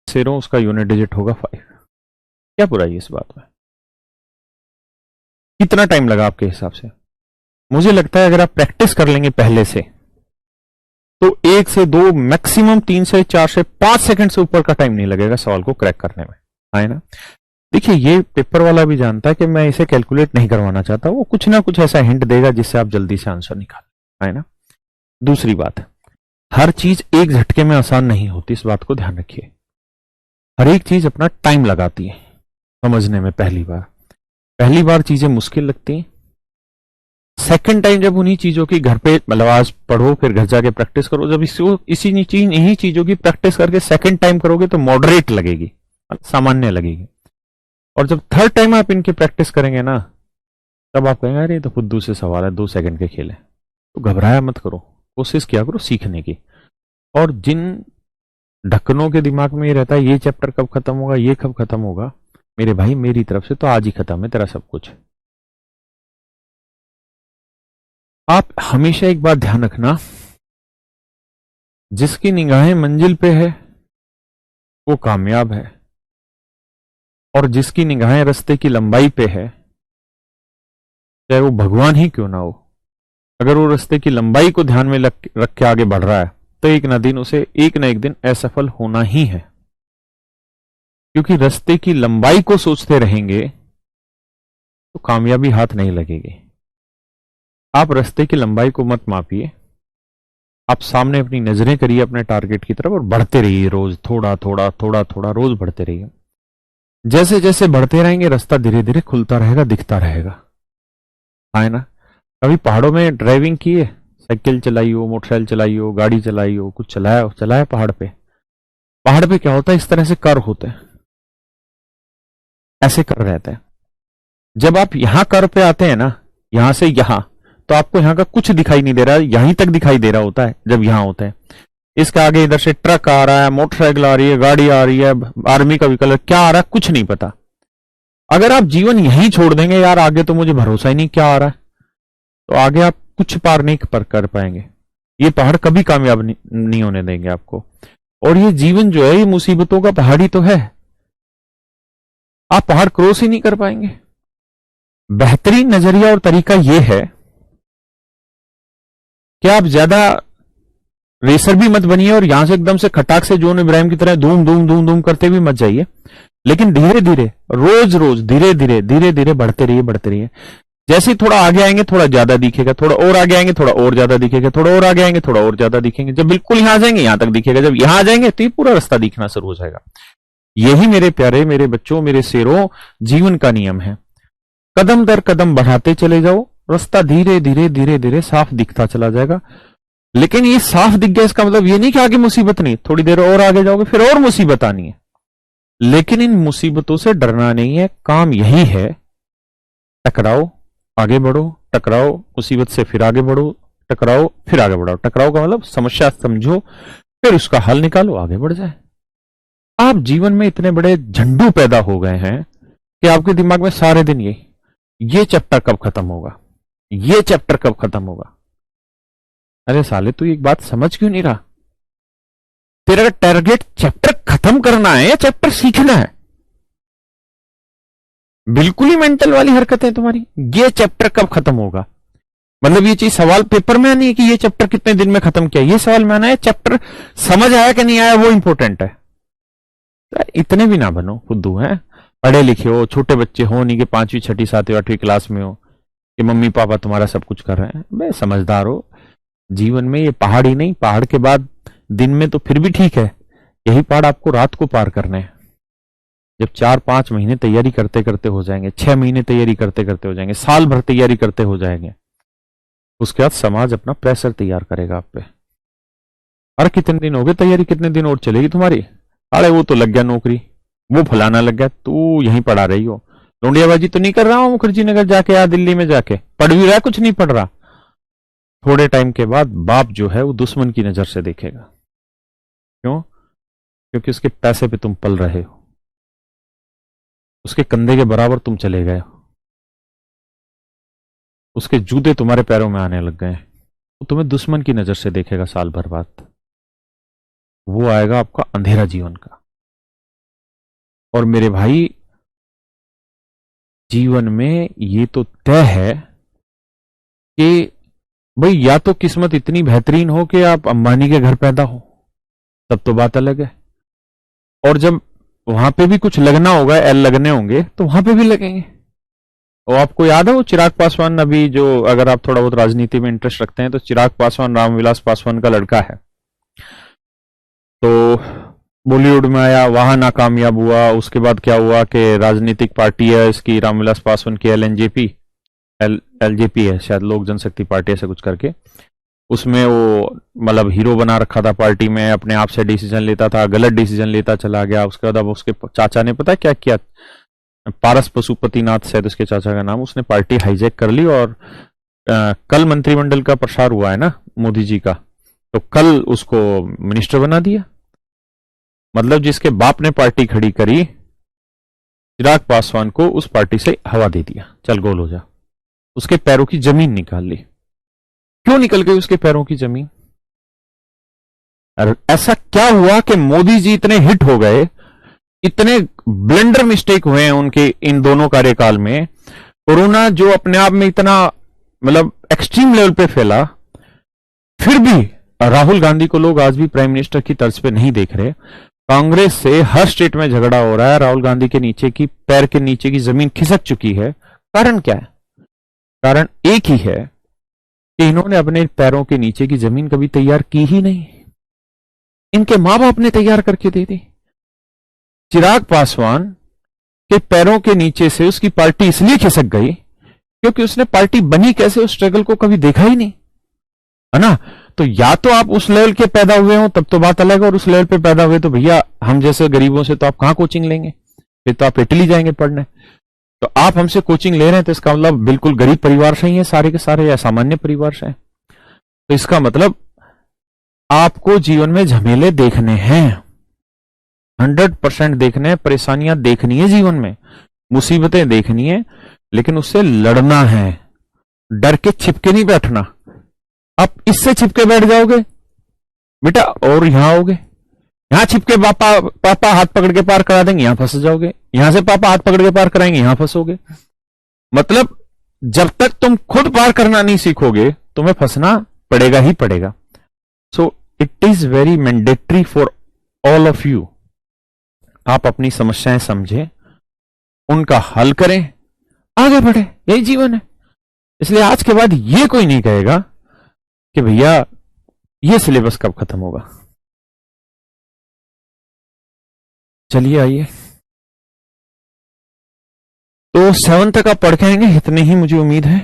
0 उसका unit digit होगा 5। क्या बुराई है इस बात में? कितना टाइम लगा आपके हिसाब से? मुझे लगता है अगर आप प्रैक्टिस कर लेंगे पहले से तो 1 से 2 मैक्सिमम 3 से 4 से 5 सेकंड से ऊपर का टाइम नहीं लगेगा सवाल को क्रैक करने में, है ना? देखिए ये पेपर वाला भी जानता है कि मैं इसे कैलकुलेट नहीं करवाना चाहता, वो कुछ ना कुछ ऐसा हिंट देगा जिससे आप जल्दी से आंसर निकाल, है ना? दूसरी बात, हर चीज एक झटके में आसान नहीं होती, इस बात को ध्यान रखिए। हर एक चीज अपना टाइम लगाती है समझने में। पहली बार चीजें मुश्किल लगती हैं। सेकंड टाइम जब उन्हीं चीजों की घर पे मतलब आज पढ़ो फिर घर जाके प्रैक्टिस करो, जब इन्हीं चीजों की प्रैक्टिस करके सेकंड टाइम करोगे तो मॉडरेट लगेगी, सामान्य लगेगी। और जब थर्ड टाइम आप इनकी प्रैक्टिस करेंगे ना, तब आप कहेंगे अरे तो खुद से सवाल है, 2 सेकंड के खेल है। तो घबराया मत करो, कोशिश किया करो सीखने की। और जिन ढक्कनों के दिमाग में ये रहता है ये चैप्टर कब खत्म होगा, ये कब खत्म होगा, मेरे भाई मेरी तरफ से तो आज ही खत्म है तेरा सब कुछ। आप हमेशा एक बात ध्यान रखना, जिसकी निगाहें मंजिल पे है वो कामयाब है, और जिसकी निगाहें रास्ते की लंबाई पे है, चाहे वो भगवान ही क्यों ना हो, अगर वो रास्ते की लंबाई को ध्यान में रख के आगे बढ़ रहा है तो एक ना एक दिन असफल होना ही है। क्योंकि रास्ते की लंबाई को सोचते रहेंगे तो कामयाबी हाथ नहीं लगेगी। आप रास्ते की लंबाई को मत मापिए, आप सामने अपनी नजरें करिए अपने टारगेट की तरफ और बढ़ते रहिए, रोज थोड़ा थोड़ा थोड़ा थोड़ा रोज बढ़ते रहिए। जैसे जैसे बढ़ते रहेंगे रास्ता धीरे धीरे खुलता रहेगा, दिखता रहेगा, है ना? कभी पहाड़ों में ड्राइविंग की है? साइकिल चलाई हो, मोटरसाइकिल चलाई हो, गाड़ी चलाई हो, कुछ चलाया पहाड़ पे? पहाड़ पे क्या होता है, इस तरह से कर होते हैं, ऐसे कर रहते हैं। जब आप यहां कर पे आते हैं ना, यहां से यहां, तो आपको यहां का कुछ दिखाई नहीं दे रहा है, यहीं तक दिखाई दे रहा होता है जब यहां होते हैं। इसके आगे इधर से ट्रक आ रहा है, मोटरसाइकिल आ रही है, गाड़ी आ रही है, आर्मी का व्हीकल, क्या आ रहा है कुछ नहीं पता। अगर आप जीवन यहीं छोड़ देंगे, यार आगे तो मुझे भरोसा ही नहीं क्या आ रहा है, तो आगे आप कुछ पार नहीं कर पाएंगे। ये पहाड़ कभी कामयाब नहीं होने देंगे आपको। और ये जीवन जो है ये मुसीबतों का पहाड़ ही तो है, आप पहाड़ क्रॉस ही नहीं कर पाएंगे। बेहतरीन नजरिया और तरीका यह है कि आप ज्यादा रेसर भी मत बनिए और यहां से एकदम से खटाक से जोन इब्राहिम की तरह धूम धूम धूम धूम करते भी मत जाइए, लेकिन धीरे धीरे रोज रोज धीरे धीरे बढ़ते रहिए। जैसे ही थोड़ा आगे आएंगे थोड़ा ज्यादा दिखेगा, थोड़ा और आगे आएंगे थोड़ा और ज्यादा दिखेगा, थोड़ा और आगे आएंगे थोड़ा और ज्यादा दिखेंगे, जब बिल्कुल यहां आ जाएंगे यहां तक दिखेगा, जब यहां आ जाएंगे तो ये पूरा रास्ता दिखना शुरू हो जाएगा। यही मेरे प्यारे, मेरे बच्चों, मेरे शेरों, जीवन का नियम है। कदम दर कदम बढ़ाते चले जाओ, रास्ता धीरे धीरे साफ दिखता चला जाएगा। लेकिन ये साफ दिख गया इसका मतलब ये नहीं कि आगे मुसीबत नहीं, थोड़ी देर और आगे जाओगे फिर और मुसीबत आनी है। लेकिन इन मुसीबतों से डरना नहीं है, काम यही है, टकराओ आगे बढ़ो, टकराओ मुसीबत से फिर आगे बढ़ो, टकराओ फिर आगे बढ़ो। टकराओ का मतलब समस्या समझो, फिर उसका हल निकालो, आगे बढ़ जाए। आप जीवन में इतने बड़े झंडू पैदा हो गए हैं कि आपके दिमाग में सारे दिन ये चैप्टर कब खत्म होगा, ये चैप्टर कब खत्म होगा। अरे साले तू एक बात समझ क्यों नहीं रहा? तेरा टारगेट चैप्टर खत्म करना है या चैप्टर सीखना है? बिल्कुल ही मेंटल वाली हरकत है तुम्हारी। ये चैप्टर कब खत्म होगा मतलब ये चीज सवाल पेपर में आनी है कि ये चैप्टर कितने दिन में खत्म किया, ये सवाल में आना है चैप्टर समझ आया कि नहीं आया वो इंपॉर्टेंट है। तो इतने भी ना बनो फुद्दू हैं, पढ़े लिखे हो, छोटे बच्चे हो, नहीं कि 5वीं 6ठी 7वीं 8वीं क्लास में हो कि मम्मी पापा तुम्हारा सब कुछ कर रहे हैं। बे समझदार हो। जीवन में ये पहाड़ ही नहीं, पहाड़ के बाद दिन में तो फिर भी ठीक है, यही पहाड़ आपको रात को पार करने हैं। जब 4-5 महीने तैयारी करते करते हो जाएंगे, 6 महीने तैयारी करते करते हो जाएंगे, साल भर तैयारी करते हो जाएंगे, उसके बाद समाज अपना प्रेशर तैयार करेगा आप पे। अरे कितने दिन हो गए तैयारी, कितने दिन और चलेगी तुम्हारी? अरे वो तो लग गया नौकरी, वो फलाना लग गया, तू यहीं पढ़ा रही हो। लौंडियाबाजी तो नहीं कर रहा हूं मुखर्जी नगर जाके या दिल्ली में जाके, पढ़ भी रहा है कुछ नहीं पढ़ रहा। थोड़े टाइम के बाद बाप जो है वो दुश्मन की नजर से देखेगा। क्यों? क्योंकि उसके पैसे पे तुम पल रहे हो, उसके कंधे के बराबर तुम चले गए हो, उसके जूते तुम्हारे पैरों में आने लग गए हैं, वो तुम्हें दुश्मन की नजर से देखेगा साल भर बाद। वो आएगा आपका अंधेरा जीवन का। और मेरे भाई, जीवन में ये तो तय है कि भाई या तो किस्मत इतनी बेहतरीन हो कि आप अंबानी के घर पैदा हो, तब तो बात अलग है। और जब वहां पे भी कुछ लगना होगा, एल लगने होंगे, तो वहां पे भी लगेंगे। और आपको याद है वो चिराग पासवान, अभी जो, अगर आप थोड़ा बहुत राजनीति में इंटरेस्ट रखते हैं तो चिराग पासवान रामविलास पासवान का लड़का है। तो बॉलीवुड में आया, वहां नाकामयाब हुआ। उसके बाद क्या हुआ कि राजनीतिक पार्टी है इसकी रामविलास पासवान की, एलएनजेपी, एलजेपी है शायद, लोक जनशक्ति पार्टी ऐसा कुछ करके। उसमें वो मतलब हीरो बना रखा था पार्टी में, अपने आप से डिसीजन लेता था, गलत डिसीजन लेता चला गया। उसके बाद अब उसके चाचा ने पता क्या किया, पारस पशुपतिनाथ शायद उसके चाचा का नाम, उसने पार्टी हाईजैक कर ली और कल मंत्रिमंडल का प्रसार हुआ है ना मोदी जी का, तो कल उसको मिनिस्टर बना दिया। मतलब जिसके बाप ने पार्टी खड़ी करी, चिराग पासवान को उस पार्टी से हवा दे दिया, चल गोल हो जा। उसके पैरों की जमीन निकाल ली। क्यों निकल गई उसके पैरों की जमीन? ऐसा क्या हुआ कि मोदी जी इतने हिट हो गए, इतने ब्लेंडर मिस्टेक हुए हैं उनके इन दोनों कार्यकाल में। कोरोना जो अपने आप में इतना मतलब एक्सट्रीम लेवल पे फैला, फिर भी राहुल गांधी को लोग आज भी प्राइम मिनिस्टर की तर्ज पे नहीं देख रहे। कांग्रेस से हर स्टेट में झगड़ा हो रहा है, राहुल गांधी के नीचे की, पैर के नीचे की जमीन खिसक चुकी है। कारण क्या है? कारण एक ही है कि इन्होंने अपने पैरों के नीचे की जमीन कभी तैयार की ही नहीं, इनके मां बाप ने तैयार करके दे दी। चिराग पासवान के पैरों के नीचे से उसकी पार्टी इसलिए खिसक गई क्योंकि उसने पार्टी बनी कैसे उस स्ट्रगल को कभी देखा ही नहीं, है ना। तो या तो आप उस लेवल के पैदा हुए हो तब तो बात अलग है, और उस लेवल पे पैदा हुए तो भैया हम जैसे गरीबों से तो आप कहां कोचिंग लेंगे, फिर तो आप इटली जाएंगे पढ़ने। तो आप हमसे कोचिंग ले रहे हैं तो इसका मतलब बिल्कुल गरीब परिवार से ही है सारे के सारे, या सामान्य परिवार से हैं। तो इसका मतलब आपको जीवन में झमेले देखने हैं, 100% देखने हैं, परेशानियां देखनी है जीवन में, मुसीबतें देखनी है, लेकिन उससे लड़ना है, डर के छिपके नहीं बैठना। आप इससे छिपके बैठ जाओगे बेटा और यहां आओगे, यहां छिपके पापा हाथ पकड़ के पार करा देंगे, यहां फंस जाओगे, यहां से पापा हाथ पकड़ के पार कराएंगे, यहां फंसोगे। मतलब जब तक तुम खुद पार करना नहीं सीखोगे तुम्हें फंसना पड़ेगा ही पड़ेगा। So it is very mandatory for all of you, आप अपनी समस्याएं समझें, उनका हल करें, आगे बढ़े, यही जीवन है। इसलिए आज के बाद ये कोई नहीं कहेगा कि भैया ये सिलेबस कब खत्म होगा। चलिए आइए, तो 7 तक आप पढ़ के आएंगे, इतने ही मुझे उम्मीद है।